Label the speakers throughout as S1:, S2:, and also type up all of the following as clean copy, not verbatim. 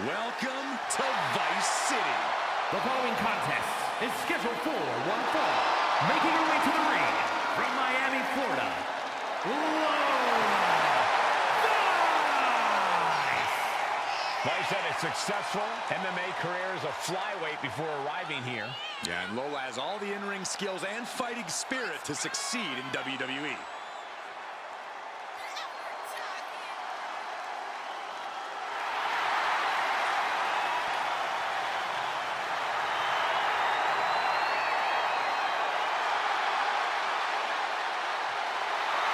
S1: Welcome to Vice City.
S2: The following contest is scheduled for one fall. Making her way to the ring from Miami, Florida, LOLA.
S3: Vice had a successful MMA career as a flyweight before arriving here.
S1: Yeah, and Lola has all the in-ring skills and fighting spirit to succeed in WWE.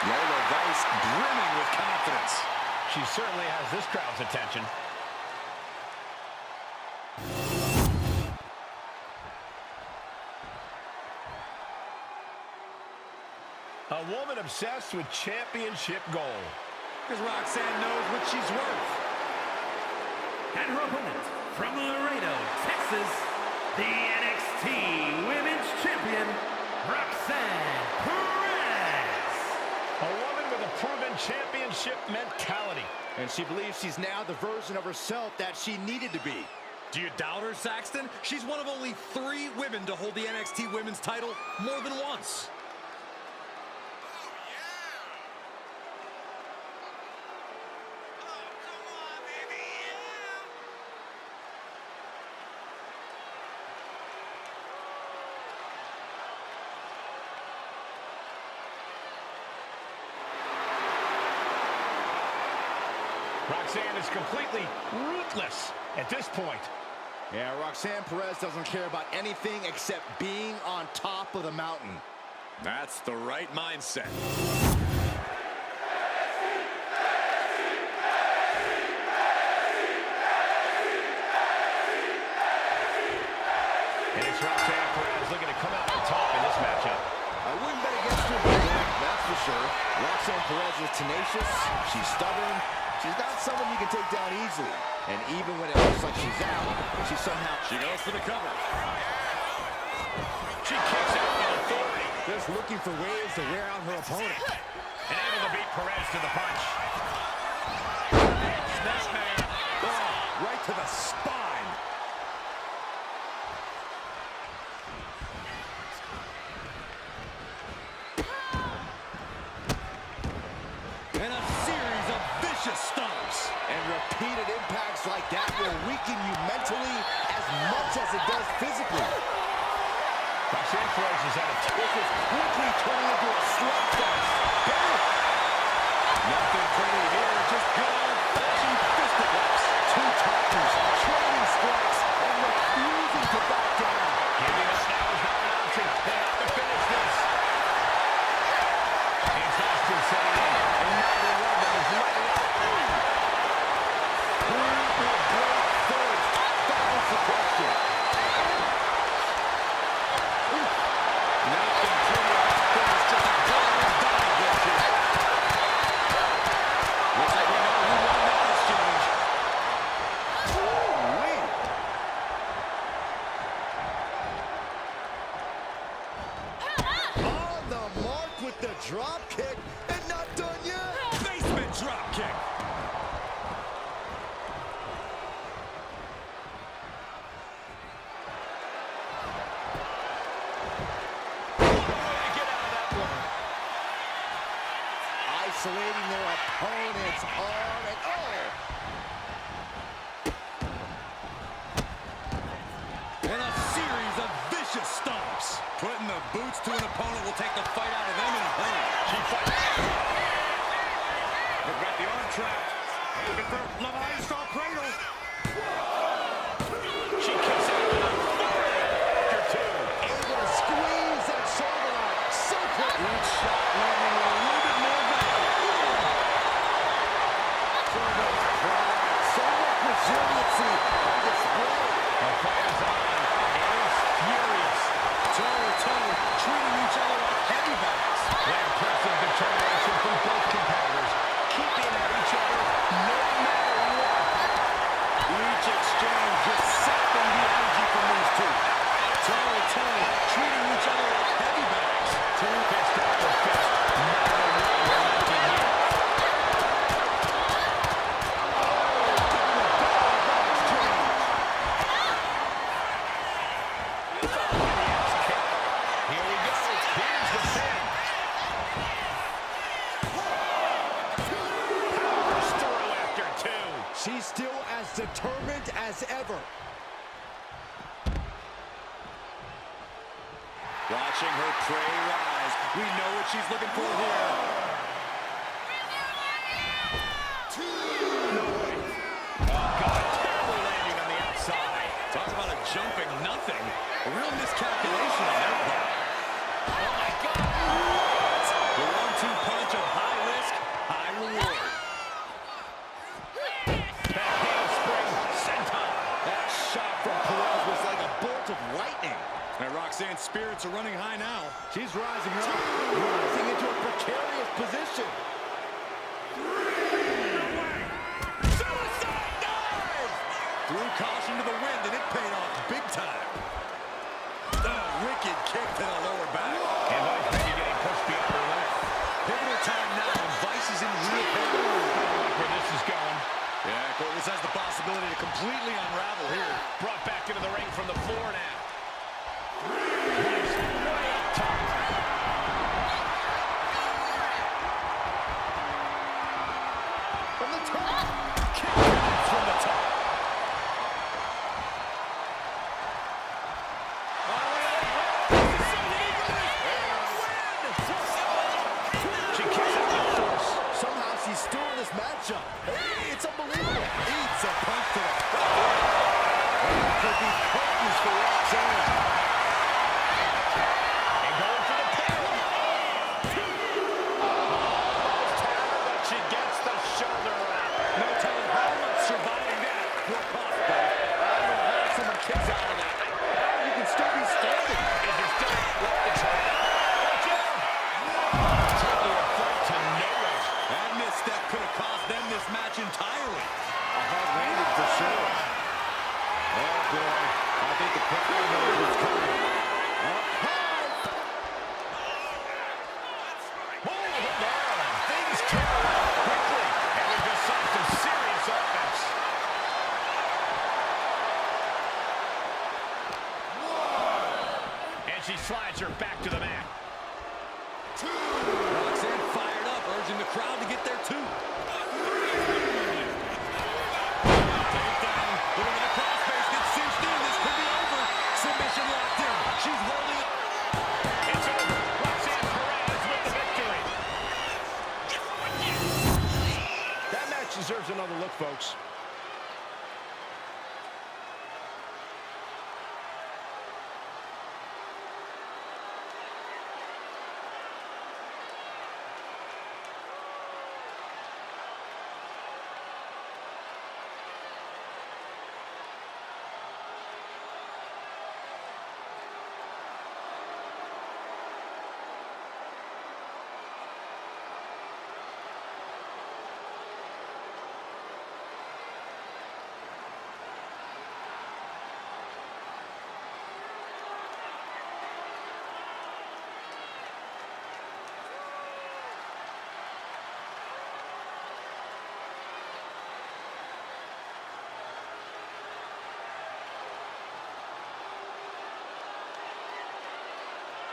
S1: Lola Vice brimming with confidence.
S3: She certainly has this crowd's attention. A woman obsessed with championship gold.
S1: Because Roxanne knows what she's worth.
S2: And her opponent from Laredo, Texas, the NXT Women's Champion, Roxanne Perez.
S3: A woman with a proven championship mentality.
S4: And she believes she's now the version of herself that she needed to be.
S1: Do you doubt her, Saxton? She's one of only 3 women to hold the NXT Women's title more than once.
S3: Roxanne is completely ruthless at this point.
S4: Yeah, Roxanne Perez doesn't care about anything except being on top of the mountain.
S1: That's the right mindset.
S3: And it's Roxanne Perez looking to come out on top in this matchup.
S4: I wouldn't bet against her, that's for sure. Roxanne Perez is tenacious, she's stubborn, she's not someone you can take down easily. And even when it looks like she's out, she
S1: goes for the cover.
S3: She kicks out with authority.
S4: just looking for ways to wear out her opponent.
S3: And able to beat Perez to the punch.
S1: Snapmare. Oh, right to the spine. And a series of vicious stomps.
S4: And repeated impacts like that will weaken you mentally as much as it does physically.
S3: Roxanne Perez is at a
S4: This is quickly turning into a slugfest.
S1: Nothing pretty here, just good old-fashioned fisticuffs.
S4: 2 tackles, trading strikes, and refusing to back down.
S3: Giving us now is not an option. They have to finish this. Exhaustion setting in, and neither one of them is letting up.
S4: Who will break first? That is the question.
S1: Nothing pretty about this, just a brawling body bullshit. Looks like we know who won that exchange.
S4: Ooh-wee. On the mark with the drop kick, and not done yet.
S1: Basement drop kick.
S3: Get out of that one.
S4: Isolating their opponent's arm and
S1: And a series of vicious stomps. Putting the boots to an opponent will take the fight out of them in a hurry.
S3: She fights.
S1: They've got the arm trapped. Looking for Levi's straw cradle.
S3: She kicks out with authority. After 2.
S4: able to squeeze that shoulder out so quickly.
S1: Each shot landing a little bit more value.
S4: So much pride, so much resiliency on display.
S3: The fight is on. It is furious.
S1: Toe-to-toe, treating each other like heavy bags.
S3: Impressive determination from both competitors, keeping at each other no matter what.
S1: Each exchange just sapping the energy from these two. Toe-to-toe, treating each other like heavy bags.
S3: Fist after fist,
S4: She's still as determined as ever.
S1: Watching her prey rise. We know what she's looking for here.
S2: No way. Oh, God. Terrible landing on the outside.
S1: Talk about a jumping nothing. A real miscalculation on their part.
S2: Oh, my God.
S1: The 1-2 punch of high risk, high reward.
S2: That handspring senton.
S4: That shot from Perez was like a bolt of lightning.
S1: And Roxanne's spirits are running high now.
S4: She's rising up, rising into a precarious position.
S1: Suicide dive! Threw caution to the wind, and it paid off big time. Oh, wicked kick to the lower back.
S2: And Vice maybe getting pushed beyond her limit.
S1: Pivotal time now, and Vice is in real pain.
S2: I don't like where this is going.
S1: Yeah, Cole, this has the possibility to completely unravel here.
S2: Brought back into the ring from the floor now. Vice way up top.
S4: From the top.
S1: Kick out from the top.
S2: She kicks out with force.
S4: Somehow she's still in this matchup. Hey, it's unbelievable.
S1: Eats a punch to the
S4: Could be curtains for Roxanne.
S2: And going for the pin. Almost had her, but she gets the shoulder up.
S1: no telling how much surviving that will cost, though.
S4: I don't know how someone kicks out of that. You can still be standing.
S2: Is there still left to try? Watch out! Taking a fight to nowhere.
S1: That misstep could have cost them this match entirely.
S4: A hard landing for sure. Oh, boy. I think the crowd knows what's coming. Up high.
S2: Hold on. Things turn around quickly. And we just saw some serious offense. And she slides her back to the mat.
S1: Roxanne fired up, urging the crowd to get there too. Takedown. Looking at the crossface, gets cinched in. This could be over. Submission locked in. She's holding it.
S2: It's over. Roxanne Perez with the victory.
S3: That match deserves another look, folks.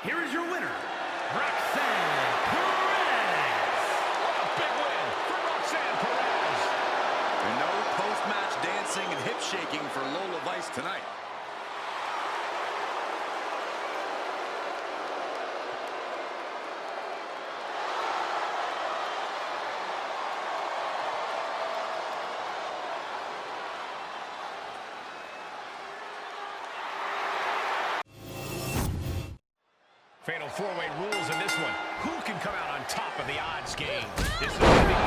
S2: Here is your winner, Roxanne Perez. What a big win for Roxanne Perez.
S1: And no post-match dancing and hip shaking for Lola Vice tonight.
S2: Fatal four-way rules in this one. Who can come out on top of the odds game? This is going to be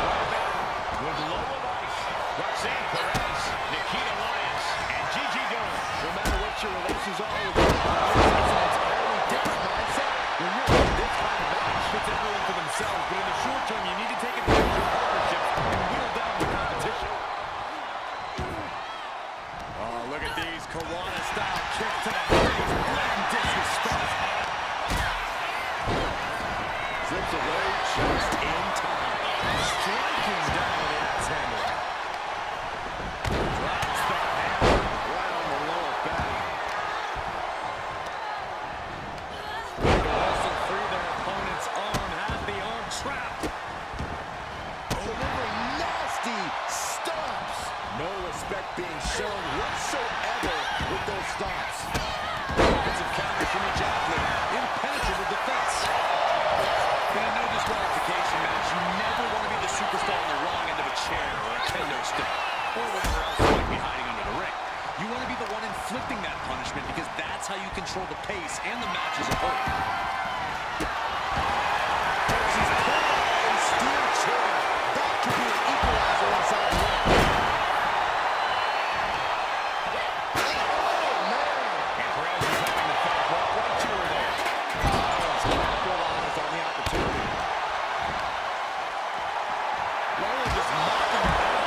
S2: with Lola Vice, Roxanne Perez, Nikita Lyons, and Gigi Dolan.
S4: No matter what your relations are with your partners, it's an entirely different mindset when you're in this kind of match.
S1: It's everyone for themselves, but in the short term, you need to take advantage of partnerships and whittle down the competition. Oh, look at these Kiwana-style kicks to the face. Blatant disrespect.
S4: Slips away just in time.
S1: Striking down with the axe handle. Drops the hammer
S4: Right on the lower back.
S1: They can also free their opponent's arm. Has the arm trapped.
S4: Delivering nasty stomps. disrespect being shown whatsoever with those stops.
S1: Offensive counters from each athlete. Impenetrable defense. In a no disqualification match, you never want to be the superstar on the wrong end of a chair or a kendo stick, or whatever else you might be hiding under the ring. You want to be the one inflicting that punishment because that's how you control the pace and the match as a whole.
S4: She's pulled out a steel chair. That could be an equalizer inside the ring. Oh, man.
S2: And Perez is having the fight right to her there.
S4: He's capitalized on the opportunity. Lola just knocking her out.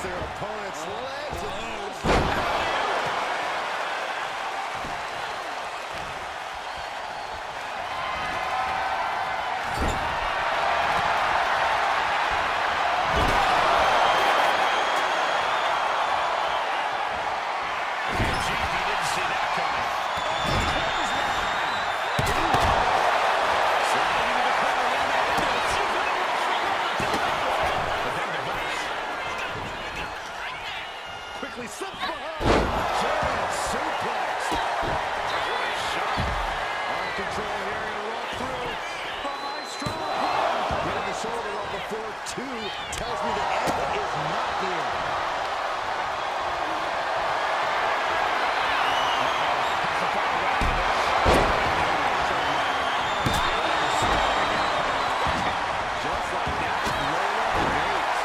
S4: Their opponent's legs. Slips behind. Giant suplex. What a shot. On control here. Gonna roll through. Maestro. Getting the shoulder roll before two tells me the end is not near. Just like that, Lola waits.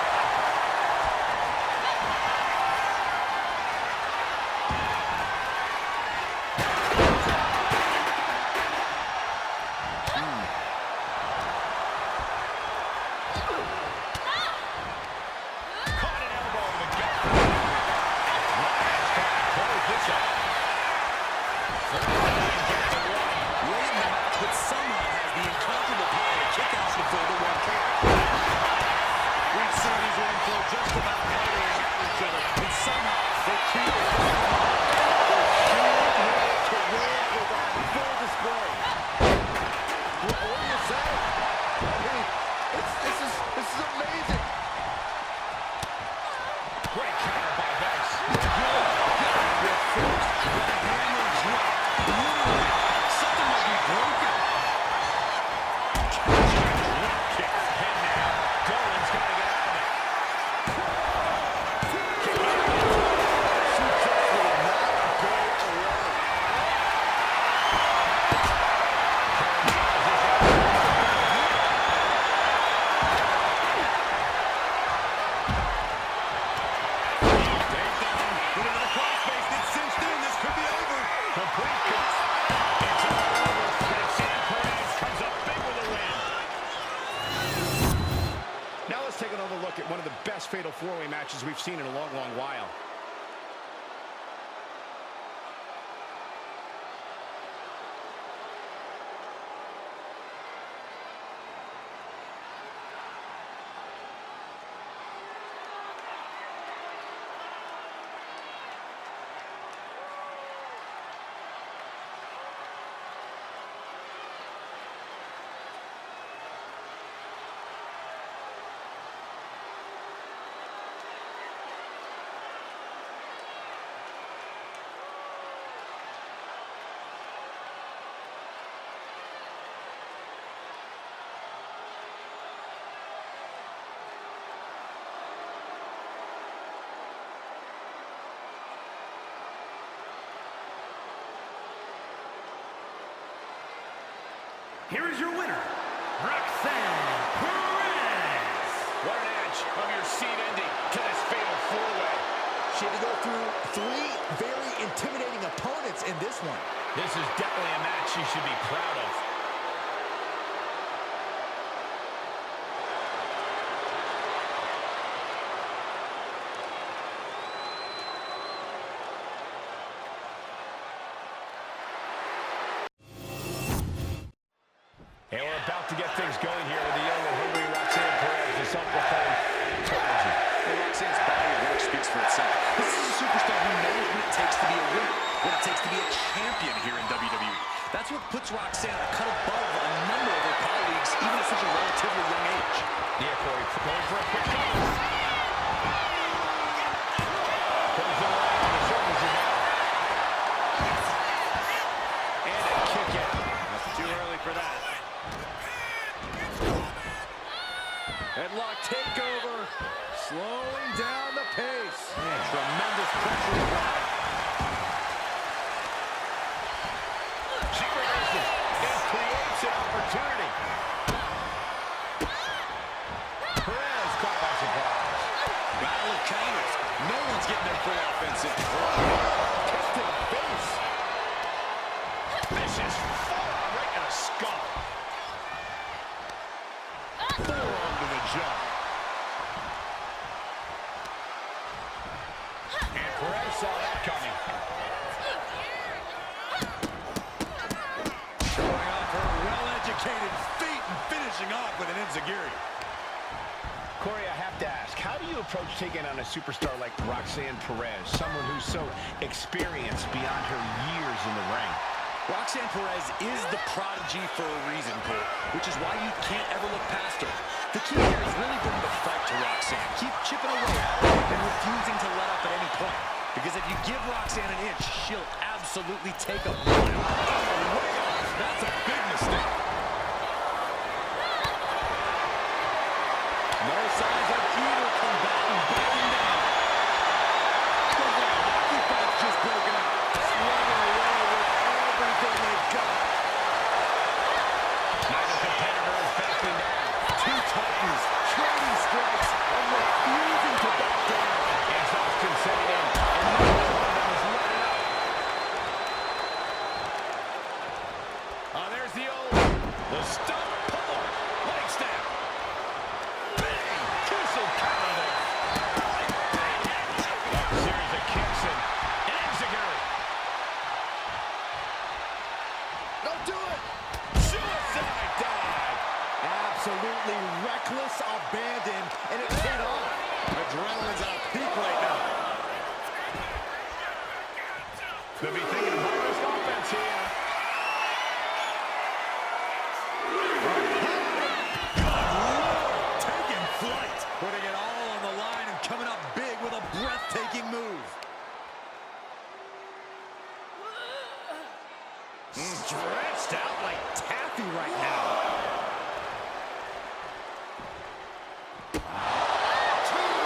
S2: fatal four-way matches we've seen in a long, long while.
S3: Here is your winner, Roxanne Perez.
S2: What an edge of your seat ending to this fatal four-way.
S4: She had to go through three very intimidating opponents in this one.
S2: This is definitely a match she should be proud of. And we're about to get things going here with the young and hungry Roxanne Perez, the self-proclaimed Prodigy.
S1: Well, Roxanne's body of work speaks for itself. This is a superstar who knows what it takes to be a winner, what it takes to be a champion here in WWE. That's what puts Roxanne a cut above a number of her colleagues, even at such a relatively young age.
S2: Yeah, Corey, going for a quick cover. Pulls it around, the shoulders are down. And a kick out.
S1: That's too early for that.
S4: Headlock takeover, slowing down the pace.
S1: Tremendous pressure applied.
S2: She reverses and creates an opportunity. Perez caught by surprise.
S1: Battle of counters. No one's getting their full offensive.
S4: Kick to the face.
S2: Vicious forearm right in the skull. Forearm to the jaw. And Perez saw that coming.
S1: Showing off her well-educated feet and finishing off with an enziguri.
S2: Corey, I have to ask, how do you approach taking on a superstar like Roxanne Perez, someone who's so experienced beyond her years in the ring?
S1: Roxanne Perez is the prodigy for a reason, Cole, which is why you can't ever look past her. The key here is really bringing the fight to Roxanne. Keep chipping away at her and refusing to let up at any point. Because if you give Roxanne an inch, she'll absolutely take a mile. Oh, that's a big mistake. No signs of either combatant backing down. The hockey fight's just broken out. Slugging away with everything they've got.
S2: Neither competitor is backing down.
S1: Two titans trading strikes and refusing to back down.
S2: Exhaustion setting in, and neither one of them is letting up. There's the old, the stump pull, leg snap. Bang! Kissel counter there. Series of kicks and enziguri.
S4: Don't do it.
S2: Suicide dive.
S4: Absolutely reckless abandon, and it paid off.
S1: Adrenaline's at a peak right now.
S2: Could be thinking of high-risk offense here.
S1: Taking flight. Putting it all on the line and coming up big with a breathtaking move.
S4: Stretched out like taffy right now.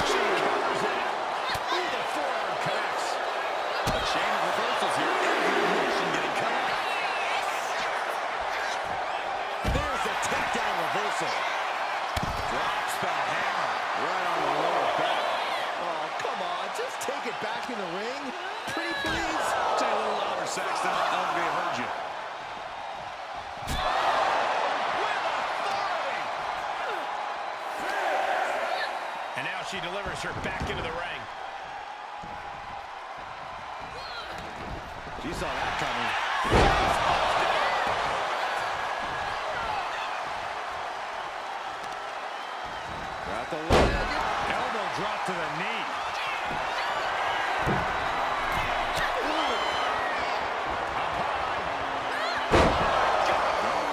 S2: She covers that. Ooh, the forearm connects.
S1: A chain of reversals here. Every motion getting cut off. There's a takedown reversal. Drops the hammer right on the lower back.
S4: Oh, come on, just take it back in the ring. Pretty please.
S1: Say a little louder, Saxton. I don't think they heard you.
S2: And now she delivers her back into the ring.
S4: She saw that coming. Got the leg. Elbow drop to the knee.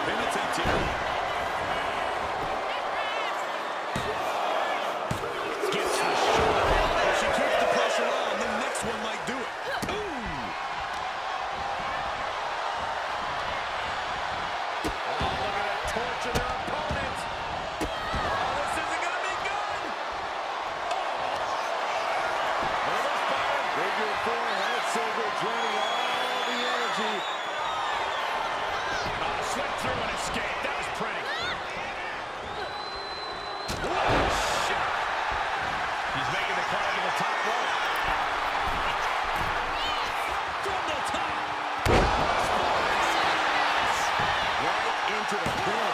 S1: Penitent here.
S2: Gets the shoulder.
S1: If she keeps the pressure on, the next one might do it.
S4: Torture their opponent. Oh, this isn't going to be good. Figure four, head silver, draining all the energy.
S2: Slip through and escape. That was pretty.
S4: Shot.
S2: He's making the climb to the top rope.
S1: From the top.
S4: Right into the pin.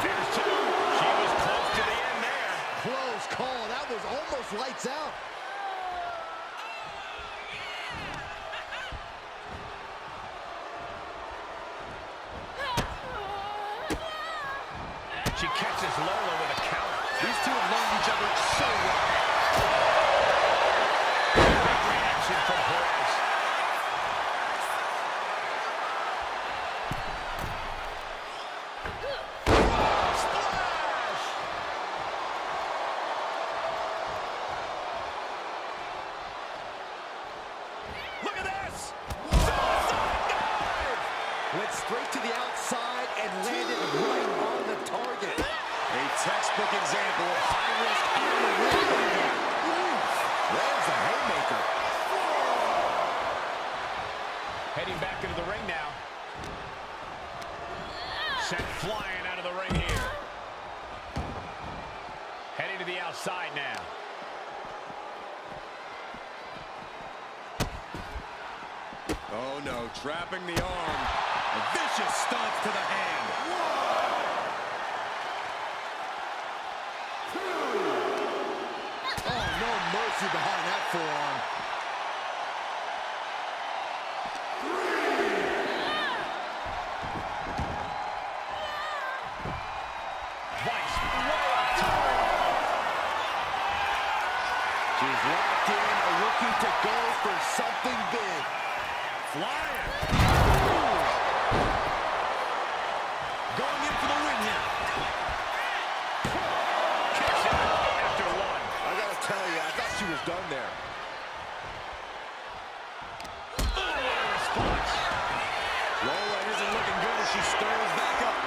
S2: There's two. She was close to the end there.
S4: Close call. That was almost lights out.
S2: She catches Lola with a counter.
S1: These two have learned each other so well.
S2: Big reaction from Perez.
S4: Splash!
S1: Look at this.
S4: Went straight to the outside and landed right on the target.
S1: A textbook example of high risk, high reward.
S4: There's a haymaker.
S2: Heading back into the ring now. Sent flying out of the ring here. Heading to the outside now.
S1: Oh no, trapping the arm. A vicious stomp to the hand.
S4: Oh, no mercy behind that forearm.
S2: Vice way up top.
S4: She's locked in, looking to go for something big.
S1: Flying. Going in for the win here.
S2: Kicks out after one.
S4: I gotta tell you, I thought she was done there.
S2: Response.
S1: Lola isn't looking good as she stirs back up.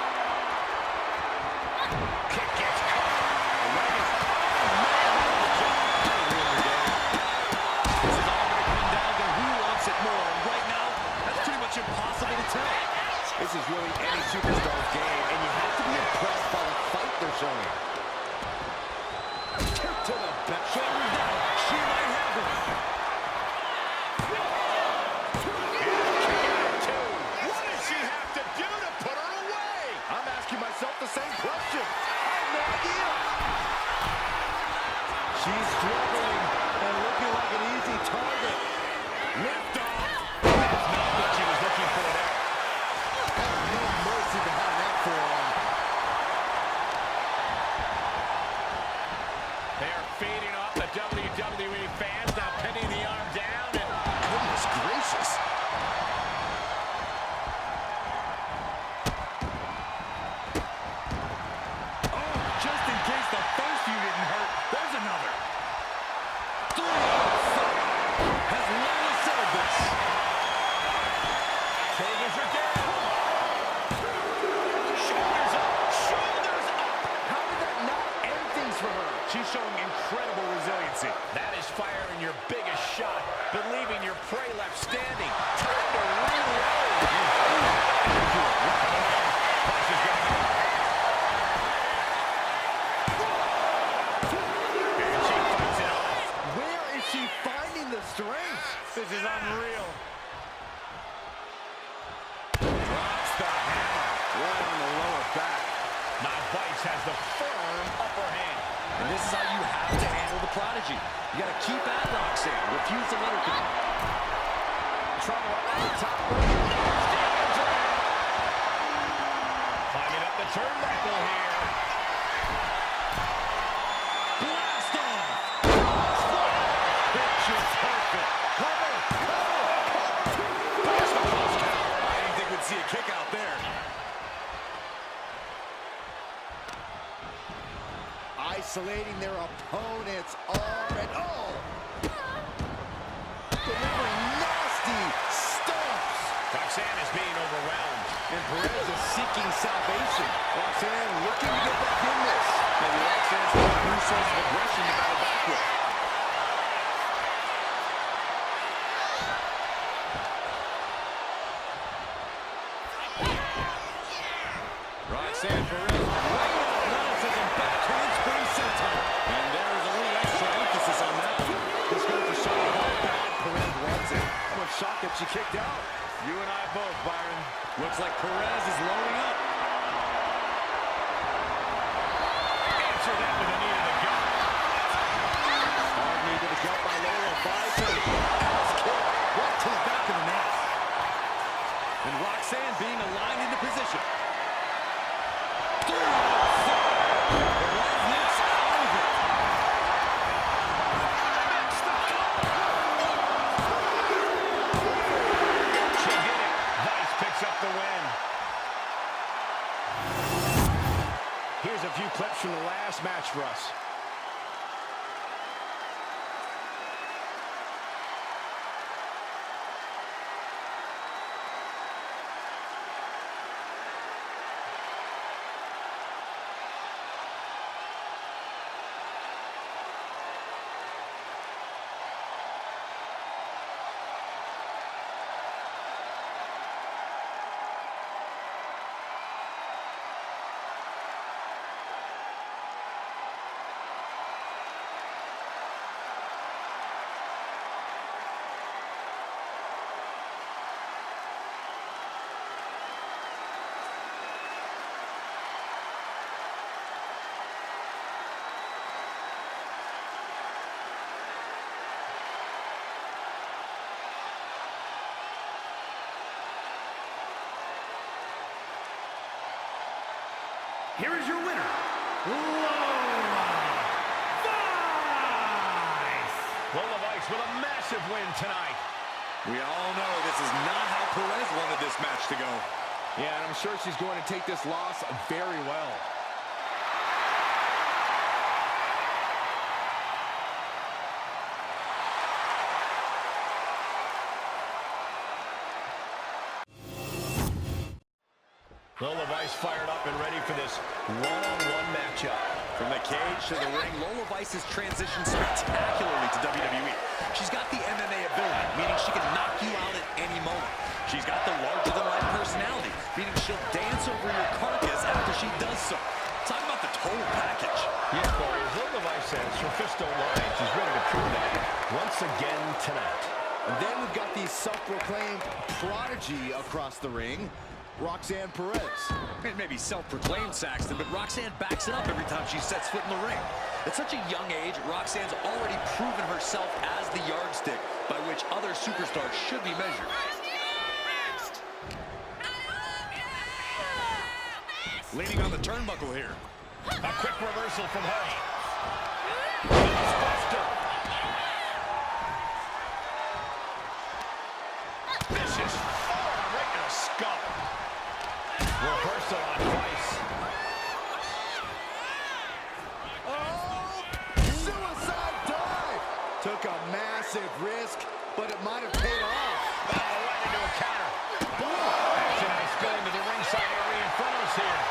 S2: Kick gets caught.
S1: The leg is This is all going to come down to who wants it more. And right now, that's pretty much impossible to tell.
S4: This is really any superstar's game, and you have to be impressed by the fight they're showing. Kick to the back.
S1: Shoulders down. She might have it.
S2: What does she have to do to put her away?
S4: I'm asking myself the same question. I have no idea. She's struggling and looking like an easy target.
S1: Lift off.
S2: That's not what she was looking for there.
S4: No mercy behind that forearm.
S2: They are feeding off the WWE fans, now pinning the arm down. And
S4: Goodness gracious.
S1: Oh, just in case the first few didn't hurt, there's another. 3 out of 5. Has Lola settled this?
S2: shoulders are down. Shoulders up. Shoulders up.
S4: How did that not end things for her?
S1: She's showing incredible resiliency.
S2: That is firing your biggest shot, but leaving your prey left standing. Time to reload. Price is gonna go. And she fights it off.
S4: Where is she finding the strength?
S2: This is unreal.
S1: Drops the hammer.
S4: Right on the lower back.
S2: Now Vice has the firm upper hand.
S1: And this is how you have to handle the the Prodigy. You got to keep at Roxanne. Refuse to let her go.
S3: Trouble up at the top. Climbing up the turnbuckle here.
S1: Blast off!
S4: Picture perfect. Cover, cover, cover.
S1: I didn't think we'd see a kick out there.
S4: Isolating their opponent's arm and oh! Delivering nasty stomps.
S2: Roxanne is being overwhelmed.
S4: And Perez is seeking salvation. Roxanne looking to get back in this.
S1: Maybe Roxanne's got a new source of aggression to battle back with. Roxanne Perez right out balances him back handspring senton. And there's a little extra emphasis on that.
S4: This goes to show how bad Perez wants it. I'm shocked that she kicked out.
S3: You and I both, Byron.
S1: Looks like Perez is loading up.
S2: Answer that with a knee to the gut.
S4: Hard knee to the gut by Lola. Bison. Ass kick. Right to the back of the neck.
S1: And Roxanne being aligned into position.
S3: Here's a few clips from the last match for us.
S2: Here is your winner, Lola Vice. Lola Vice with a massive win tonight.
S1: We all know this is not how Perez wanted this match to go.
S3: Yeah, and I'm sure she's going to take this loss very well. Lola Vice fired up and ready for this one-on-one matchup.
S1: From the cage to the ring, Lola Vice has transitioned spectacularly to WWE. She's got the MMA ability, meaning she can knock you out at any moment. She's got the larger-than-life personality, meaning she'll dance over your carcass after she does so. Talk about the total package.
S3: Yeah, Corey, as Lola Vice says, her fist don't lie. She's ready to prove that once again tonight.
S4: And then we've got the self-proclaimed prodigy across the ring, Roxanne Perez.
S1: It may be self-proclaimed, Saxton, but Roxanne backs it up every time she sets foot in the ring. At such a young age, Roxanne's already proven herself as the yardstick by which other superstars should be measured. Leaning on the turnbuckle here.
S2: A quick reversal from her. Vicious forearm right in the skull. Reversal on Vice.
S4: Oh, suicide dive! Took a massive risk, but it might have paid off.
S2: Oh, right into a counter. Action is going to the ringside area in front of us here.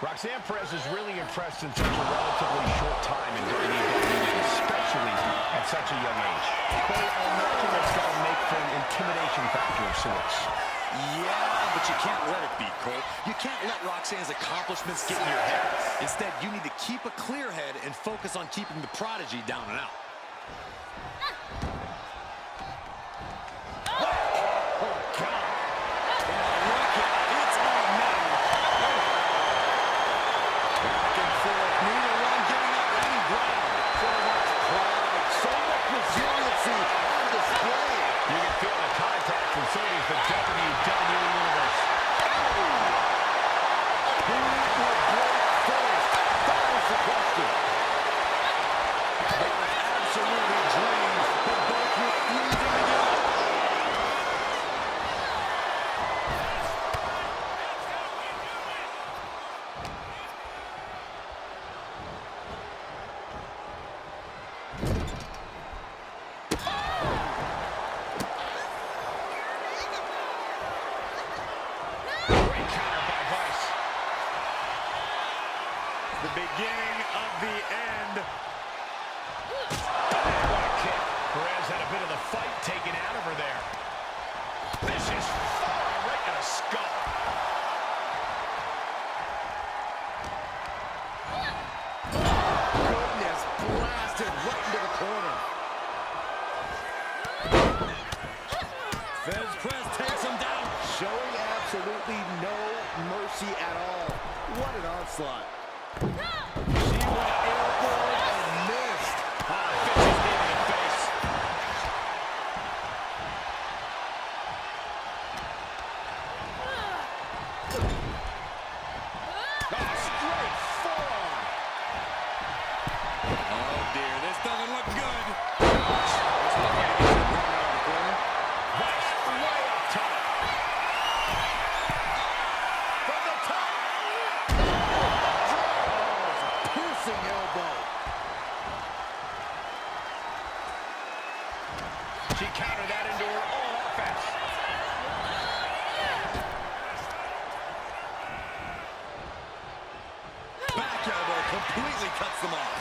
S2: Roxanne Perez is really impressed in such a relatively short time in WWE, especially at such a young age. But I imagine that's got to make for an intimidation factor of sorts.
S1: Yeah, but you can't let it be, Cole. You can't let Roxanne's accomplishments get in your head. Instead, you need to keep a clear head and focus on keeping the Prodigy down and out.
S4: beginning of the end.
S2: What a kick. Perez had a bit of the fight taken out of her there. This is far right in the skull.
S4: Goodness, blasted right into the corner.
S1: Fez press takes him down.
S4: Showing absolutely no mercy at all. What an onslaught. She went airborne and missed.
S2: Fez is knee to the face.
S4: Straight forearm.
S1: Oh, dear. This doesn't look good. It's looking like he's running around the corner.
S2: West way up top.
S4: From the top. Piercing elbow.
S2: She countered that into her own offense.
S1: Back elbow completely cuts them off.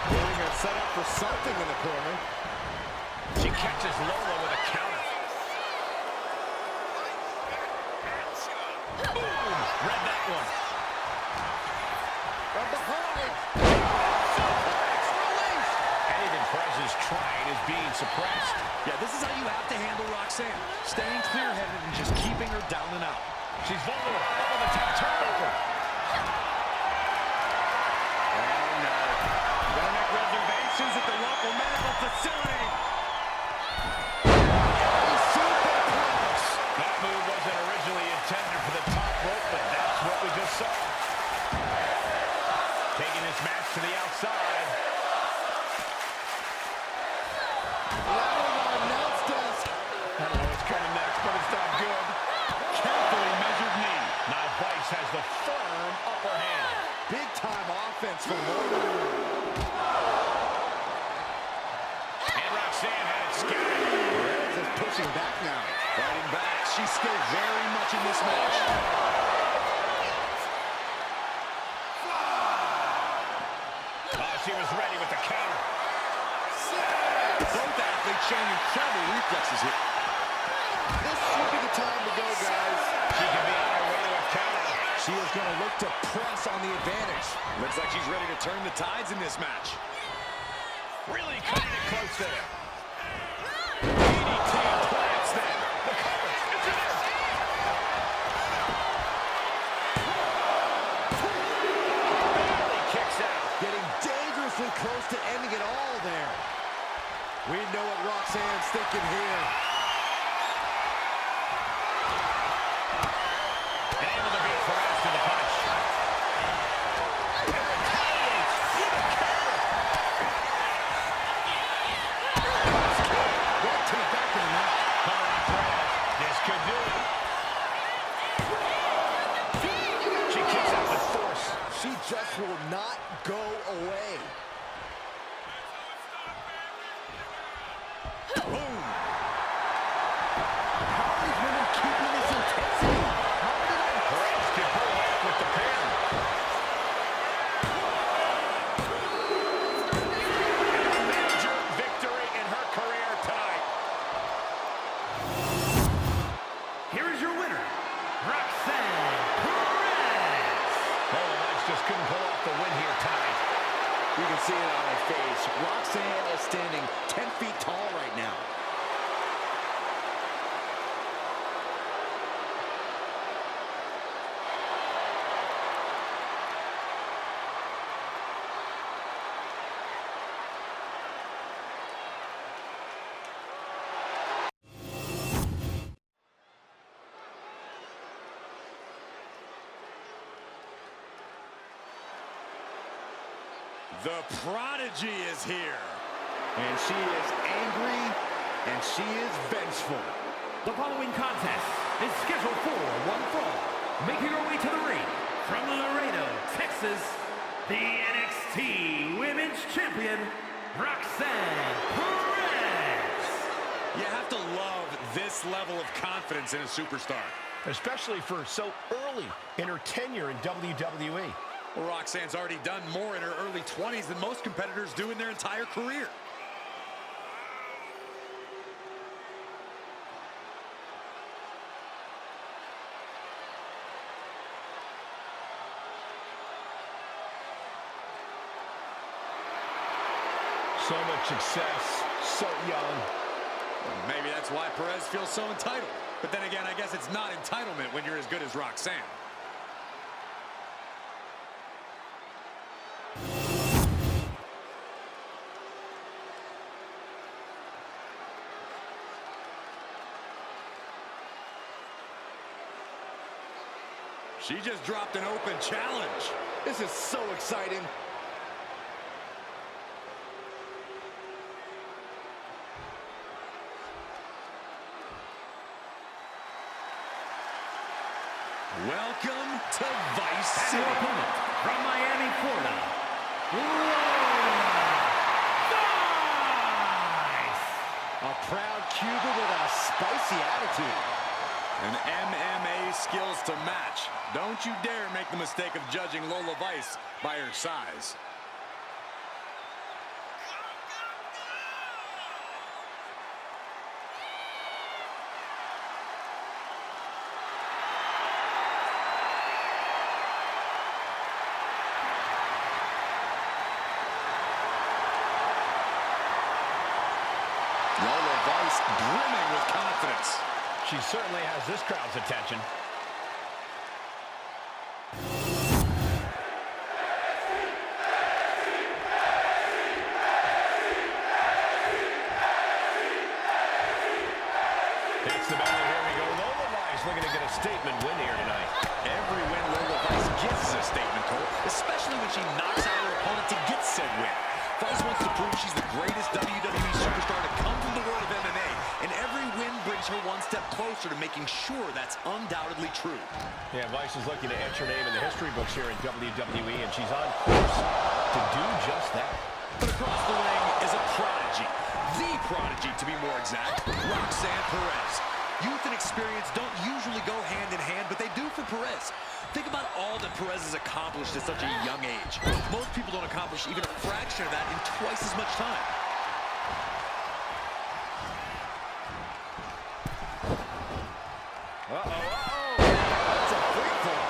S4: Getting her set up for something in the corner.
S2: She catches Lola with a counter. Boom! Read that one.
S4: From behind.
S2: Anything Perez is trying is being suppressed.
S1: Yeah, this is how you have to handle Roxanne. Staying clear-headed and just keeping her down and out.
S2: She's vulnerable. Up on the top turnbuckle.
S1: Gotta make reservations at the local medical facility.
S2: That move wasn't originally intended for the top rope, but that's what we just saw. Taking this match to the outside.
S4: Announce desk.
S2: I don't know what's coming next, but it's not good.
S1: Carefully measured knee.
S2: Now Vice has the firm upper hand.
S4: Big time offense for Lola.
S2: And Roxanne had it scattered.
S4: Perez is pushing back now.
S1: Fighting back. She's still very much in this match.
S2: She was ready with the counter.
S1: Both athletes showing incredible reflexes here.
S4: This should be the time to go, guys.
S2: She can be on her way to a counter.
S1: She is going to look to press on the advantage. Looks like she's ready to turn the tides in this match.
S2: Really cutting it close there. DDT plants there. The cover. It's in there. Barely kicks out.
S4: Getting dangerously close to ending it all there. We know what Roxanne's thinking here.
S2: And able to beat Perez to the punch. And retaliates. With a counter.
S4: Right to the back of the neck.
S2: Coming on Perez. This could do it. She kicks out with force.
S4: She just will not go away.
S1: Boom.
S4: How are these women keeping this intensity? How are they?
S2: Perez can pull off with the pin. And a major victory in her career tonight.
S3: Here is your winner, Roxanne Perez.
S2: Oh, the Knights just couldn't pull off the win here tonight.
S4: You can see it on her face. Roxanne is standing 10 feet tall right now.
S1: The Prodigy is here.
S4: And she is angry, and she is vengeful.
S3: The following contest is scheduled for one fall. Making her way to the ring from Laredo, Texas, the NXT Women's Champion, Roxanne Perez.
S1: You have to love this level of confidence in a superstar.
S2: Especially for so early in her tenure in WWE.
S1: Well, Roxanne's already done more in her early 20s than most competitors do in their entire career.
S2: So much success, so young.
S1: Maybe that's why Perez feels so entitled. But then again, I guess it's not entitlement when you're as good as Roxanne. She just dropped an open challenge.
S4: This is so exciting.
S1: Welcome to Vice
S3: And
S1: City.
S3: your opponent from Miami, Florida, LOLA.
S4: A proud Cuban with a spicy attitude.
S1: And MMA skills to match. Don't you dare make the mistake of judging Lola Vice by her size. Lola Vice brimming with confidence.
S2: She certainly has this crowd's attention. It's the battle. Here we go. Lola Vice looking to get a statement win here tonight.
S1: Every win Lola Vice gets is a statement, Cole, especially when she knocks out her opponent to get said win. Vice wants to prove she's the greatest WWE superstar to come from the world of MMA, and every win brings her one step closer to making sure that's undoubtedly true.
S2: Yeah, Vice is looking to etch her name in the history books here in WWE, and she's on course to do just that.
S1: But across the ring is a prodigy, the prodigy to be more exact, Roxanne Perez. Youth and experience don't usually go hand in hand, but they do for Perez. Think about all that Perez has accomplished at such a young age. Most people don't accomplish even a fraction of that in twice as much time.
S4: That's a freak fall.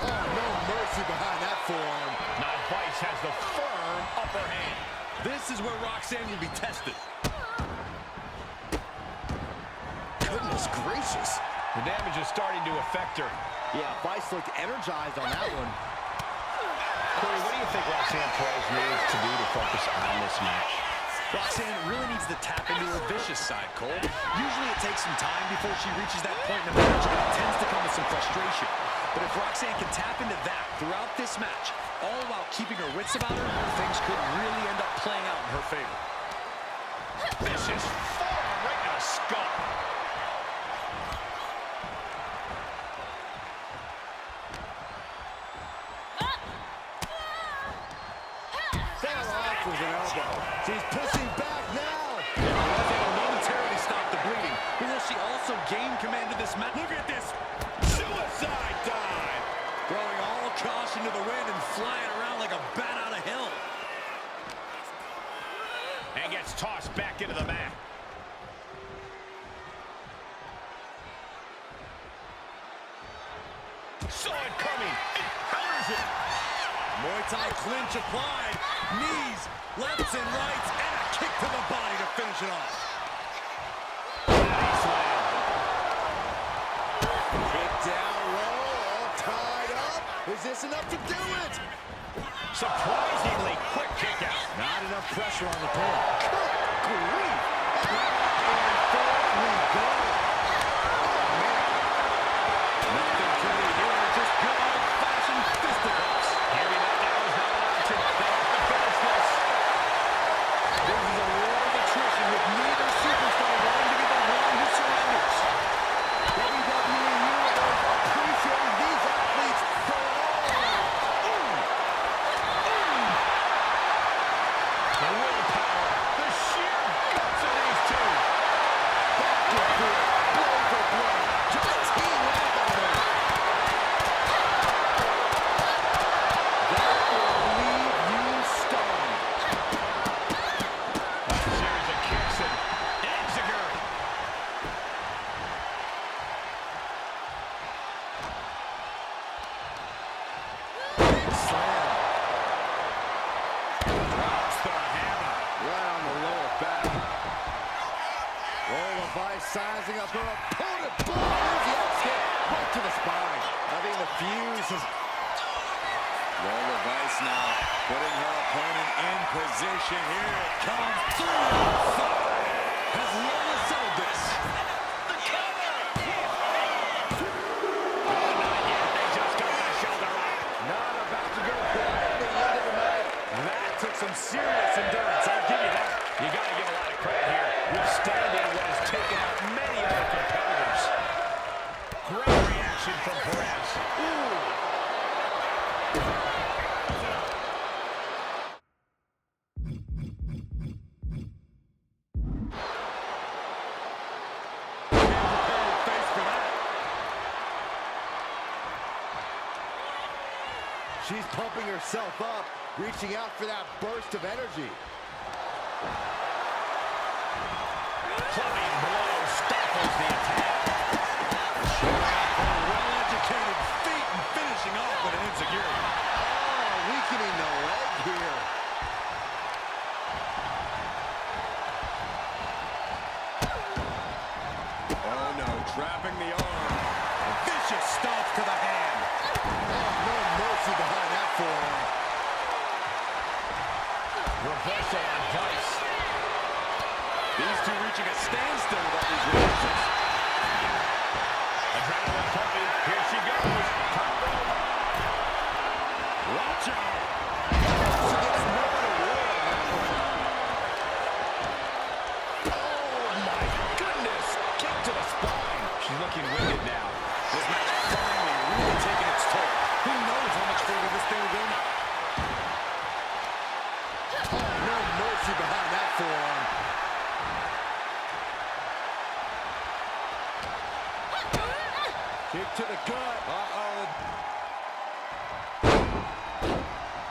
S4: Oh, no mercy behind that forearm.
S2: Now Vice has the firm upper hand.
S1: This is where Roxanne will be tested.
S4: Goodness gracious.
S2: The damage is starting to affect her.
S4: Yeah, Vice looked energized on that one.
S2: Corey, what do you think Roxanne Perez needs to do to focus on this match?
S1: Roxanne really needs to tap into her vicious side, Cole. Usually it takes some time before she reaches that point in the match, and it tends to come with some frustration. But if Roxanne can tap into that throughout this match, all while keeping her wits about her, things could really end up playing out in her favor.
S2: Vicious forearm right in the skull.
S4: Off with an elbow. She's pushing back now.
S1: Was able to momentarily stop the bleeding, but will she also gain command of this match? Look at this suicide dive! Throwing all caution to the wind and flying around like a bat out of hell.
S2: And gets tossed back into the mat. Saw it coming. Counters it.
S1: Muay Thai clinch applied. Knees, lefts and rights, and a kick to the body to finish it off.
S2: Body slam.
S4: Kick down low, all tied up. Is this enough to do it?
S2: Surprisingly quick kick out.
S4: Not enough pressure on the pin. Good grief. And forth we go. Oh, man.
S1: Nothing pretty here, just good old-fashioned fisticuffs.
S2: Hearing that now is not allowed to fail to finish this.
S1: This is a war of attrition with neither superstar wanting to be the one who surrenders. WWE Universe appreciating these athletes for all.
S2: The willpower, the sheer guts of these two.
S1: Back to back.
S4: sizing up her opponent. Boom, there's the upskirt right to the spine. I think the fuse is...
S1: Lola Vice now putting her opponent in position. Here it comes. 3 out of 5. Has Lola settled this? The cover!
S2: Oh, not yet. They just got the shoulder up.
S4: Not about to go quietly into the night. That took some serious endurance. I'll give you that.
S2: You got to give a lot of credit here. Withstanding what has taken out many other competitors. Great reaction from Perez. Ooh.
S4: She's pumping herself up, reaching out for that burst of energy.
S2: Clubbing blow stifles the attack.
S1: Well-educated feet and finishing off with an insecurity.
S4: Oh, weakening the leg here.
S1: Oh no, trapping the arm. A vicious stomp to the hand.
S4: Oh, no mercy behind that forearm.
S2: Reversal on Vice.
S1: These two reaching a standstill with all these reactions.
S2: Adrenaline pumping. Here she goes. Top rope.
S1: Watch out.
S4: She gets no reward on that one.
S1: Oh my goodness. Kick to the spine.
S2: She's looking winded now.
S1: This match finally really taking its toll. Who knows how much further this thing will go now?
S4: Oh, no mercy behind that forearm. Kick to the gut.
S1: Uh-oh.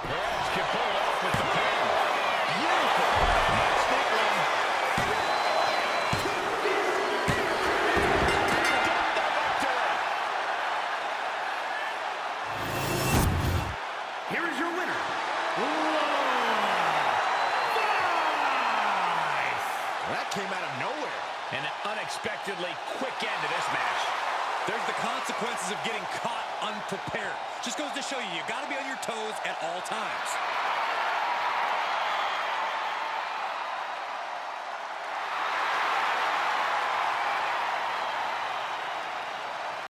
S2: Perez can pull it off with the pin.
S1: Beautiful.
S2: Nice stick run.
S3: Here is your winner, Lola Vice.
S4: That came out of nowhere.
S2: An unexpectedly quick end to this match.
S1: There's the consequences of getting caught unprepared. Just goes to show you, you got to be on your toes at all times.